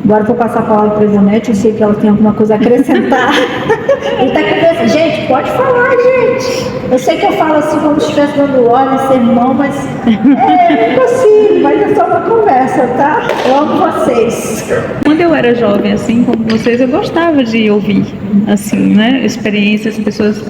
Agora eu vou passar a palavra para a Ivonete, eu sei que ela tem alguma coisa a acrescentar. Ele está aqui pensando, gente, pode falar, gente. Eu sei que eu falo assim como se estivesse dando ordem, sermão, mas não consigo, mas é só uma conversa, tá? Eu amo vocês. Quando eu era jovem, assim como vocês, eu gostava de ouvir, assim, né? Experiências, pessoas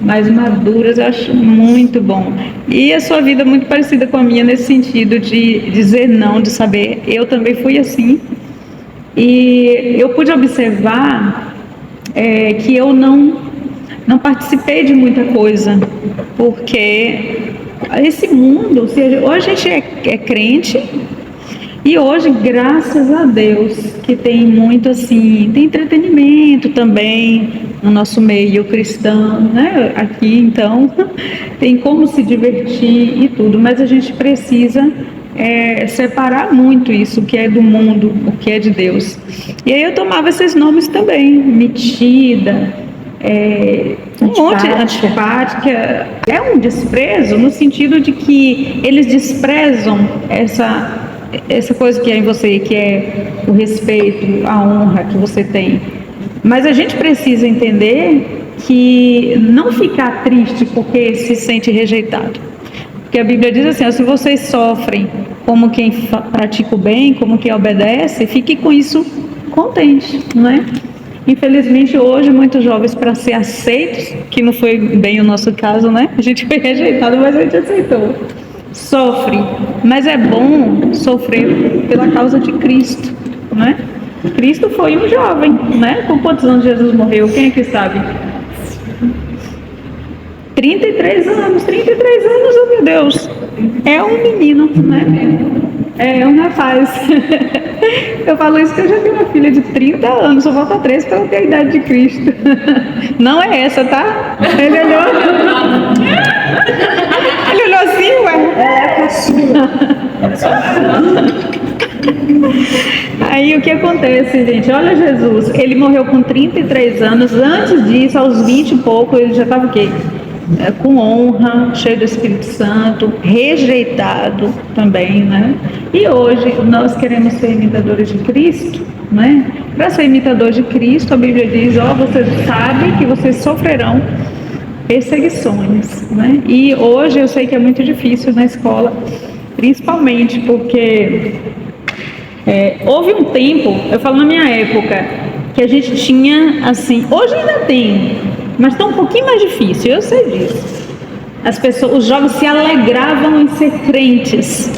mais maduras, eu acho muito bom. E a sua vida é muito parecida com a minha nesse sentido de dizer não, de saber, eu também fui assim. E eu pude observar que eu não participei de muita coisa, porque esse mundo, hoje a gente é crente, e hoje, graças a Deus, que tem muito assim, tem entretenimento também no nosso meio cristão, né? Aqui, então, tem como se divertir e tudo, mas a gente precisa separar muito isso, o que é do mundo, o que é de Deus. E aí eu tomava esses nomes também, metida, um monte de antipática, é um desprezo no sentido de que eles desprezam essa coisa que é em você, que é o respeito, a honra que você tem. Mas a gente precisa entender que não ficar triste porque se sente rejeitado. Porque a Bíblia diz assim, se vocês sofrem como quem pratica o bem, como quem obedece, fique com isso contente, não é? Infelizmente hoje muitos jovens, para ser aceitos, que não foi bem o nosso caso, né? A gente foi rejeitado, mas a gente aceitou. Sofre, mas é bom sofrer pela causa de Cristo, né? Cristo foi um jovem, né? Com quantos anos Jesus morreu? Quem é que sabe? 33 anos, oh meu Deus, é um menino, né? É um rapaz. Eu falo isso que eu já tenho uma filha de 30 anos, só falta 3 para ela ter a idade de Cristo. Não é essa, tá? Ele olhou assim, ué. É a caçula. Aí o que acontece, gente? Olha Jesus, ele morreu com 33 anos, antes disso, aos 20 e pouco, ele já estava o quê? Com honra, cheio do Espírito Santo, rejeitado também, né? E hoje nós queremos ser imitadores de Cristo, né? Para ser imitador de Cristo, a Bíblia diz, vocês sabem que vocês sofrerão perseguições, né? E hoje eu sei que é muito difícil na escola, principalmente porque houve um tempo, eu falo na minha época, que a gente tinha assim, hoje ainda tem, mas está um pouquinho mais difícil, eu sei disso. Os jovens se alegravam em ser crentes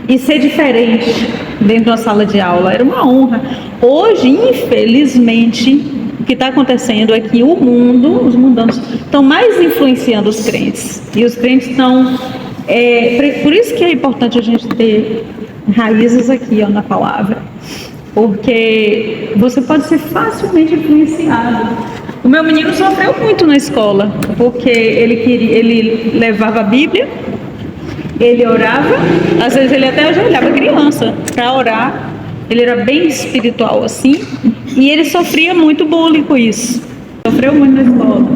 e ser diferente dentro de uma sala de aula, era uma honra. Hoje, infelizmente, o que está acontecendo é que os mundanos estão mais influenciando os crentes, e os crentes estão, por isso que é importante a gente ter raízes aqui na palavra, porque você pode ser facilmente influenciado. O meu menino sofreu muito na escola, porque ele levava a Bíblia, ele orava, às vezes ele até ajoelhava criança para orar, ele era bem espiritual assim, e ele sofria muito bullying com isso, sofreu muito na escola.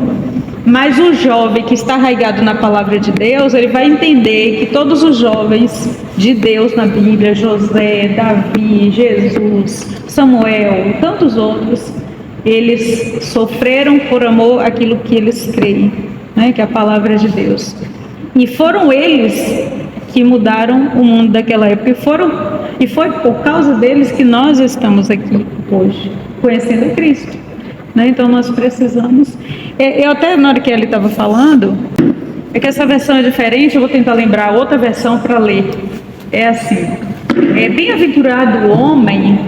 Mas o jovem que está arraigado na palavra de Deus, ele vai entender que todos os jovens de Deus na Bíblia, José, Davi, Jesus, Samuel, tantos outros, eles sofreram por amor àquilo que eles creem, né, que é a palavra de Deus. E foram eles que mudaram o mundo daquela época. E foi por causa deles que nós estamos aqui hoje, conhecendo Cristo. Né? Então nós precisamos. Eu até na hora que ele estava falando, é que essa versão é diferente, eu vou tentar lembrar outra versão para ler. É assim: bem-aventurado o homem,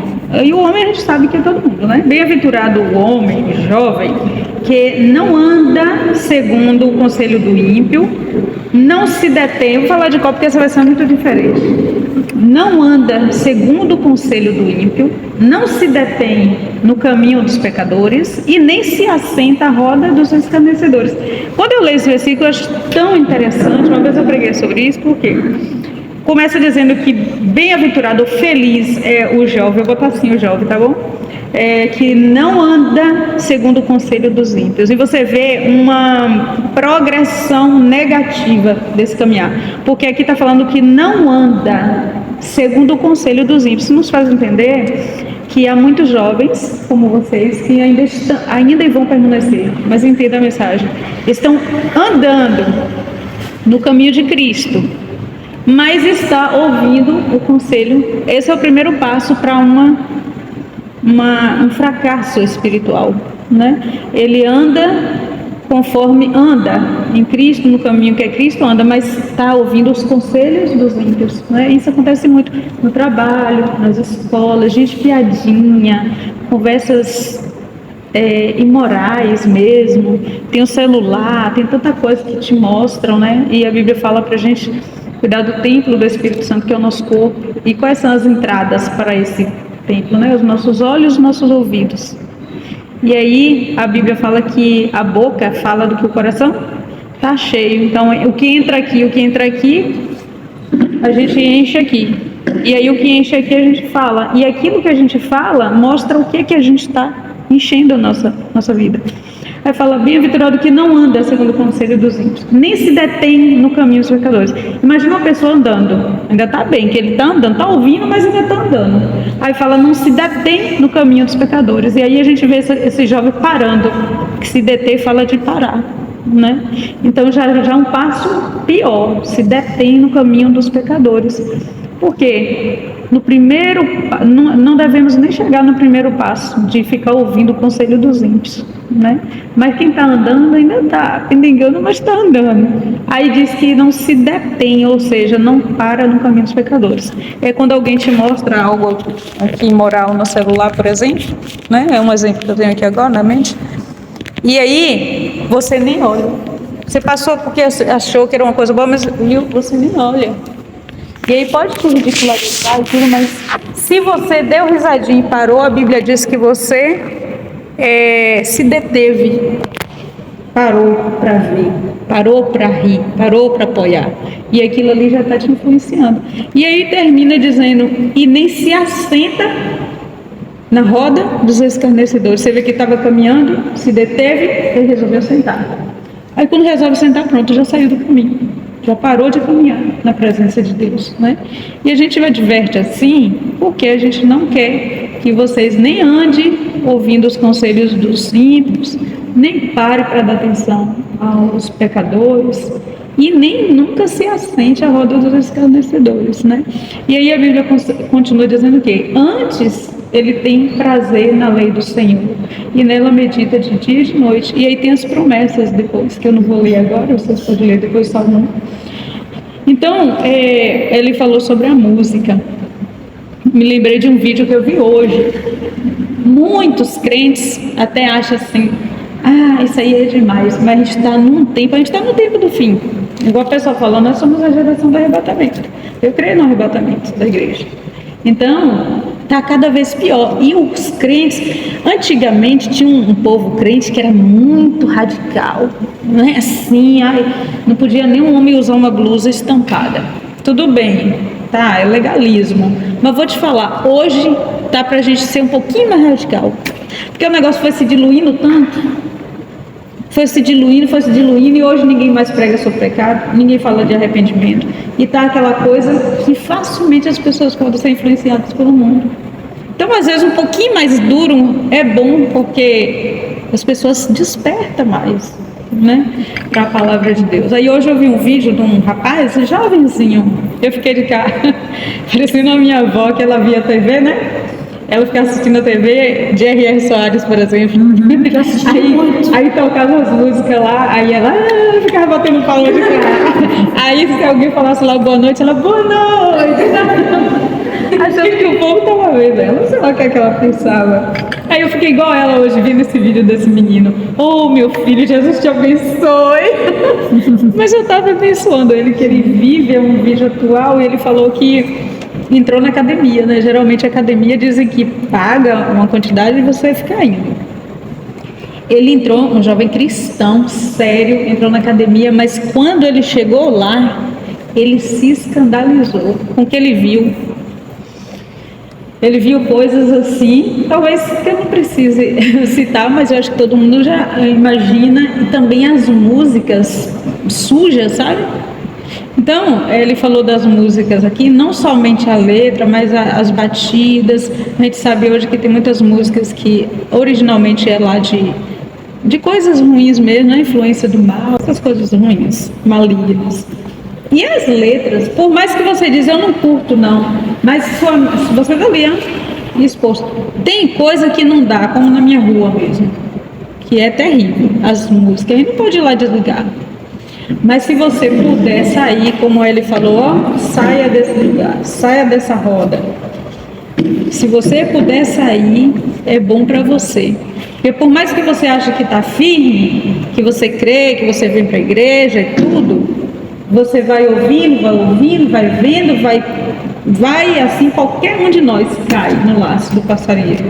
e o homem a gente sabe que é todo mundo, né? Bem-aventurado o homem jovem que não anda segundo o conselho do ímpio, não se detém, vou falar de qual porque essa versão é muito diferente. Não anda segundo o conselho do ímpio, não se detém no caminho dos pecadores e nem se assenta à roda dos escarnecedores. Quando eu leio esse versículo, eu acho tão interessante. Uma vez eu preguei sobre isso, porque começa dizendo que bem-aventurado, feliz é o jovem, eu vou botar assim o jovem, tá bom? Que não anda segundo o conselho dos ímpios. E você vê uma progressão negativa desse caminhar, porque aqui está falando que não anda segundo o conselho dos ímpios. Isso nos faz entender que há muitos jovens, como vocês, que ainda vão permanecer, mas entenda a mensagem, estão andando no caminho de Cristo, mas está ouvindo o conselho. Esse é o primeiro passo para um fracasso espiritual, né? Ele anda conforme anda em Cristo, no caminho que é Cristo, anda, mas está ouvindo os conselhos dos ímpios, né? Isso acontece muito no trabalho, nas escolas, gente piadinha, conversas imorais mesmo, tem o celular, tem tanta coisa que te mostram, né? E a Bíblia fala pra gente cuidar do templo do Espírito Santo, que é o nosso corpo. E quais são as entradas para esse templo, né? Os nossos olhos, os nossos ouvidos. E aí a Bíblia fala que a boca fala do que o coração está cheio. Então o que entra aqui, a gente enche aqui. E aí o que enche aqui a gente fala. E aquilo que a gente fala mostra o que a gente está enchendo a nossa vida. Aí fala, bem-aventurado que não anda segundo o conselho dos ímpios, nem se detém no caminho dos pecadores. Imagina uma pessoa andando, ainda está bem, que ele está andando, está ouvindo, mas ainda está andando. Aí fala, não se detém no caminho dos pecadores. E aí a gente vê esse jovem parando, que se deter fala de parar, né? Então já é um passo pior, se detém no caminho dos pecadores. Por quê? No primeiro, não devemos nem chegar no primeiro passo de ficar ouvindo o conselho dos ímpios, né? Mas quem está andando ainda está pendengando, mas está andando. Aí diz que não se detém, ou seja, não para no caminho dos pecadores. É quando alguém te mostra algo aqui imoral no celular, por exemplo, né? É um exemplo que eu tenho aqui agora na mente. E aí você nem olha. Você passou porque achou que era uma coisa boa, mas você nem olha. E aí pode te ridicularizar e tudo, mas se você deu risadinha e parou, a Bíblia diz que você se deteve, parou para ver, parou para rir, parou para apoiar. E aquilo ali já está te influenciando. E aí termina dizendo, e nem se assenta na roda dos escarnecedores. Você vê que estava caminhando, se deteve e resolveu sentar. Aí quando resolve sentar, pronto, já saiu do caminho. Já parou de caminhar na presença de Deus, né? E a gente adverte assim, porque a gente não quer que vocês nem andem ouvindo os conselhos dos ímpios, nem pare para dar atenção aos pecadores, e nem nunca se assente à roda dos escarnecedores, né? E aí a Bíblia continua dizendo que antes ele tem prazer na lei do Senhor, e nela medita de dia e de noite. E aí tem as promessas depois, que eu não vou ler agora, vocês podem ler depois só um. Então, ele falou sobre a música. Me lembrei de um vídeo que eu vi hoje. Muitos crentes até acham assim, isso aí é demais, mas a gente está no tempo do fim. Igual a pessoa falou, nós somos a geração do arrebatamento. Eu creio no arrebatamento da igreja. Então, está cada vez pior. E os crentes, antigamente tinha um povo crente que era muito radical, não é assim, não podia nem um homem usar uma blusa estampada. Tudo bem, tá, é legalismo. Mas vou te falar, hoje tá pra gente ser um pouquinho mais radical. Porque o negócio foi se diluindo tanto. Foi se diluindo, e hoje ninguém mais prega sobre pecado, ninguém fala de arrependimento. E tá aquela coisa que facilmente as pessoas podem ser influenciadas pelo mundo. Então, às vezes, um pouquinho mais duro é bom, porque as pessoas se despertam mais, né, para a palavra de Deus. Aí hoje eu vi um vídeo de um rapaz, jovenzinho, eu fiquei de cara, parecendo a minha avó, que ela via TV, né? Ela ficava assistindo a TV de R.R. Soares, por exemplo. Aí tocava as músicas lá, aí ela ficava batendo palma de cara. Aí se alguém falasse lá boa noite, ela, boa noite. Achando que o povo estava vendo ela, não sei lá o que é que ela pensava. Aí eu fiquei igual ela hoje, vendo esse vídeo desse menino. Oh, meu filho, Jesus te abençoe. Mas eu estava abençoando ele, que ele vive um vídeo atual, e ele falou que entrou na academia, né? Geralmente a academia dizem que paga uma quantidade e você fica indo. Ele entrou, um jovem cristão, sério, entrou na academia, mas quando ele chegou lá, ele se escandalizou com o que ele viu. Ele viu coisas assim, talvez que eu não precise citar, mas eu acho que todo mundo já imagina. E também as músicas sujas, sabe? Então, ele falou das músicas aqui, não somente a letra, mas as batidas. A gente sabe hoje que tem muitas músicas que originalmente é lá de coisas ruins mesmo, a influência do mal, essas coisas ruins, malignas. E as letras, por mais que você diz, eu não curto não, mas se você vai ler exposto, tem coisa que não dá, como na minha rua mesmo, que é terrível, as músicas, a gente não pode ir lá desligar. Mas se você puder sair, como ele falou, ó, saia desse lugar, saia dessa roda. Se você puder sair, é bom para você. Porque por mais que você ache que está firme, que você crê, que você vem para a igreja e tudo, você vai ouvindo, vai vendo, vai assim, qualquer um de nós cai no laço do passarinheiro.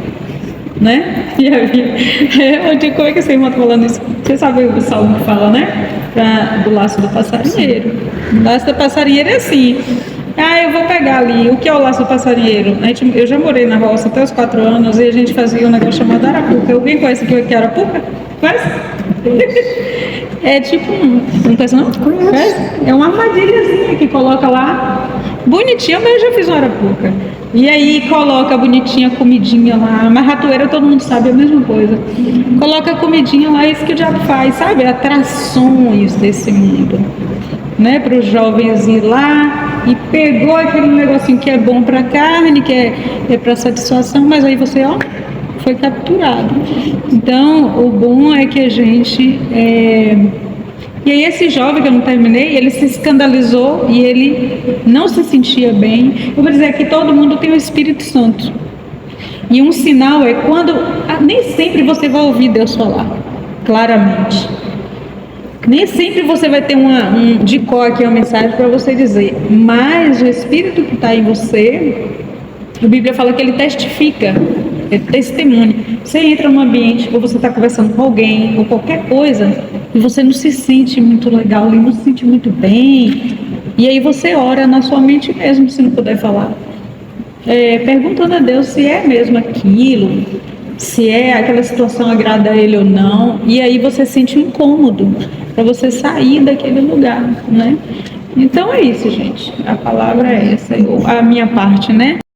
Né? E aí, como é que você irmão está falando isso? Você sabe o salmo que fala, né? Do laço do passarinheiro. O laço do passarinheiro é assim. Eu vou pegar ali. O que é o laço do passarinheiro? Eu já morei na roça até os 4 anos e a gente fazia um negócio chamado arapuca. Alguém conhece o que é arapuca? Conhece? É tipo não conhece não? Conhece? É uma armadilhazinha que coloca lá. Bonitinha, mas eu já fiz uma arapuca. E aí coloca bonitinha comidinha lá. Mas ratoeira todo mundo sabe, é a mesma coisa. Coloca comidinha lá, é isso que o diabo faz, sabe? Atrações desse mundo. Né? Para os jovens ir lá e pegou aquele negocinho que é bom para carne, que é para satisfação, mas aí você, ó, foi capturado. Então, o bom é que a gente... E aí esse jovem que eu não terminei, ele se escandalizou e ele não se sentia bem. Eu vou dizer que todo mundo tem o Espírito Santo. E um sinal é quando... Nem sempre você vai ouvir Deus falar, claramente. Nem sempre você vai ter de cor aqui uma mensagem para você dizer. Mas o Espírito que está em você, a Bíblia fala que ele testifica. É testemunho. Você entra num ambiente ou você está conversando com alguém ou qualquer coisa e você não se sente muito legal, não se sente muito bem, e aí você ora na sua mente mesmo, se não puder falar, perguntando a Deus se é mesmo aquilo, se aquela situação agrada a Ele ou não, e aí você sente um incômodo para você sair daquele lugar, né? Então é isso, gente. A palavra é essa, a minha parte, né?